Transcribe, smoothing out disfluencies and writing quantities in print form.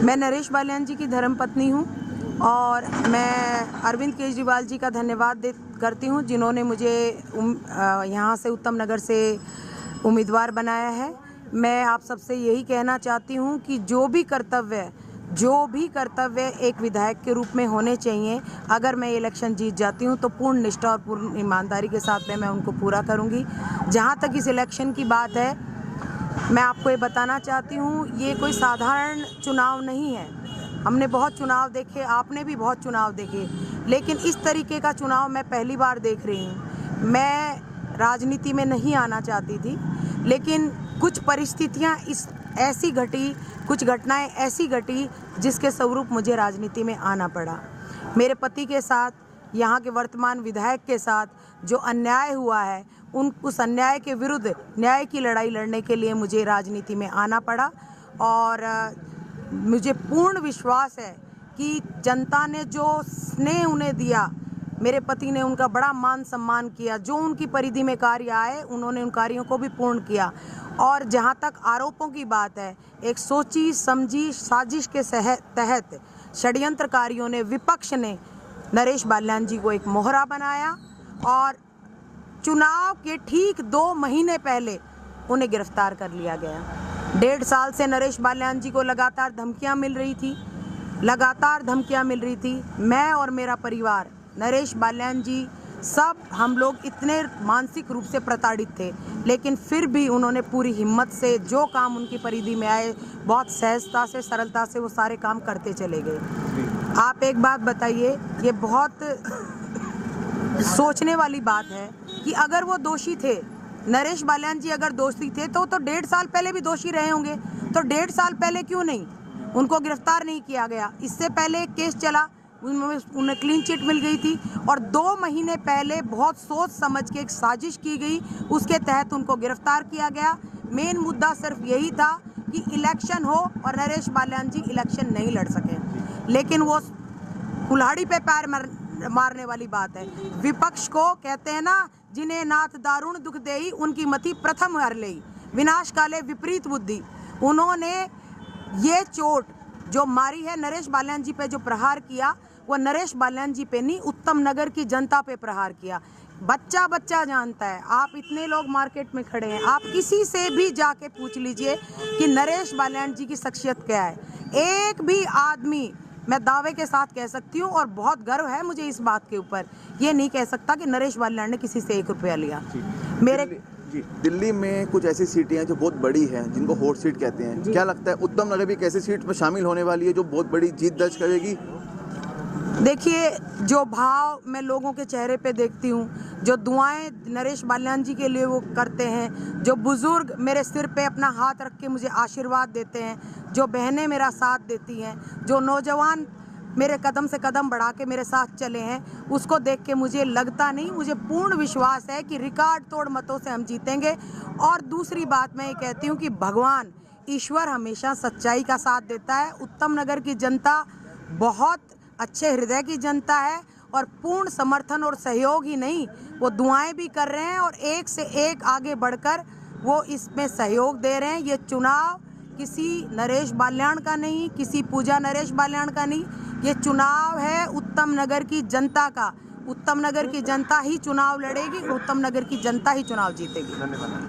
मैं नरेश बाल्यान जी की धर्मपत्नी हूँ और मैं अरविंद केजरीवाल जी का धन्यवाद करती हूँ जिन्होंने मुझे यहाँ से उत्तम नगर से उम्मीदवार बनाया है। मैं आप सबसे यही कहना चाहती हूँ कि जो भी कर्तव्य एक विधायक के रूप में होने चाहिए, अगर मैं इलेक्शन जीत जाती हूँ तो पूर्ण निष्ठा और पूर्ण ईमानदारी के साथ मैं उनको पूरा करूँगी। जहाँ तक इस इलेक्शन की बात है, मैं आपको ये बताना चाहती हूँ, ये कोई साधारण चुनाव नहीं है। हमने बहुत चुनाव देखे, आपने भी बहुत चुनाव देखे, लेकिन इस तरीके का चुनाव मैं पहली बार देख रही हूँ। मैं राजनीति में नहीं आना चाहती थी, लेकिन कुछ परिस्थितियाँ ऐसी घटी, कुछ घटनाएं ऐसी घटी जिसके स्वरूप मुझे राजनीति में आना पड़ा। मेरे पति के साथ, यहाँ के वर्तमान विधायक के साथ जो अन्याय हुआ है, उस अन्याय के विरुद्ध न्याय की लड़ाई लड़ने के लिए मुझे राजनीति में आना पड़ा। और मुझे पूर्ण विश्वास है कि जनता ने जो स्नेह उन्हें दिया, मेरे पति ने उनका बड़ा मान सम्मान किया, जो उनकी परिधि में कार्य आए उन्होंने उन कार्यों को भी पूर्ण किया। और जहाँ तक आरोपों की बात है, एक सोची समझी साजिश के तहत षड्यंत्रकारियों ने, विपक्ष ने नरेश बाल्यान जी को एक मोहरा बनाया और चुनाव के ठीक 2 महीने पहले उन्हें गिरफ्तार कर लिया गया। 1.5 साल से नरेश बाल्यान जी को लगातार धमकियां मिल रही थी। मैं और मेरा परिवार, नरेश बाल्यान जी, सब हम लोग इतने मानसिक रूप से प्रताड़ित थे, लेकिन फिर भी उन्होंने पूरी हिम्मत से जो काम उनकी परिधि में आए, बहुत सहजता से, सरलता से वो सारे काम करते चले गए। आप एक बात बताइए, ये बहुत सोचने वाली बात है कि अगर वो दोषी थे, नरेश बाल्यान जी अगर दोषी थे तो 1.5 साल पहले भी दोषी रहे होंगे, तो 1.5 साल पहले क्यों नहीं उनको गिरफ्तार नहीं किया गया? इससे पहले एक केस चला, उन्हें क्लीन चिट मिल गई थी, और 2 महीने पहले बहुत सोच समझ के एक साजिश की गई, उसके तहत उनको गिरफ्तार किया गया। मेन मुद्दा सिर्फ यही था कि इलेक्शन हो और नरेश बाल्यान जी इलेक्शन नहीं लड़ सके, लेकिन वो कुल्हाड़ी पे पैर मारने वाली बात है। विपक्ष को कहते हैं ना, जिन्हें नाथ दारुण दुख देई, उनकी मति प्रथम हर लेई, विनाश काले विपरीत बुद्धि। उन्होंने ये चोट जो मारी है, नरेश बाल्यान जी पे जो प्रहार किया, वो नरेश बाल्यान जी पे नहीं, उत्तम नगर की जनता पे प्रहार किया। बच्चा जानता है। आप इतने लोग मार्केट में खड़े हैं, आप किसी से भी जाके पूछ लीजिए कि नरेश बाल्यान जी की शख्सियत क्या है। एक भी आदमी, मैं दावे के साथ कह सकती हूँ और बहुत गर्व है मुझे इस बात के ऊपर, ये नहीं कह सकता कि नरेश बाल्यान ने किसी से 1 रुपया लिया। दिल्ली में कुछ ऐसी सीटें हैं जो बहुत बड़ी हैं, जिनको हॉट सीट कहते हैं। क्या लगता है उत्तम नगर भी एक ऐसी सीट में शामिल होने वाली है जो बहुत बड़ी जीत दर्ज करेगी? देखिए, जो भाव मैं लोगों के चेहरे पे देखती हूँ, जो दुआएं नरेश बाल्यान जी के लिए वो करते हैं, जो बुजुर्ग मेरे सिर पे अपना हाथ रख के मुझे आशीर्वाद देते हैं, जो बहनें मेरा साथ देती हैं, जो नौजवान मेरे कदम से कदम बढ़ा के मेरे साथ चले हैं, उसको देख के मुझे लगता नहीं, मुझे पूर्ण विश्वास है कि रिकॉर्ड तोड़ मतों से हम जीतेंगे। और दूसरी बात मैं ये कहती हूँ कि भगवान ईश्वर हमेशा सच्चाई का साथ देता है। उत्तम नगर की जनता बहुत अच्छे हृदय की जनता है और पूर्ण समर्थन और सहयोग ही नहीं, वो दुआएं भी कर रहे हैं और एक से एक आगे बढ़कर वो इसमें सहयोग दे रहे हैं। ये चुनाव किसी नरेश बाल्यान का नहीं, किसी पूजा नरेश बाल्यान का नहीं, ये चुनाव है उत्तम नगर की जनता का। उत्तम नगर की जनता ही चुनाव लड़ेगी, उत्तम नगर की जनता ही चुनाव जीतेगी। धन्यवाद।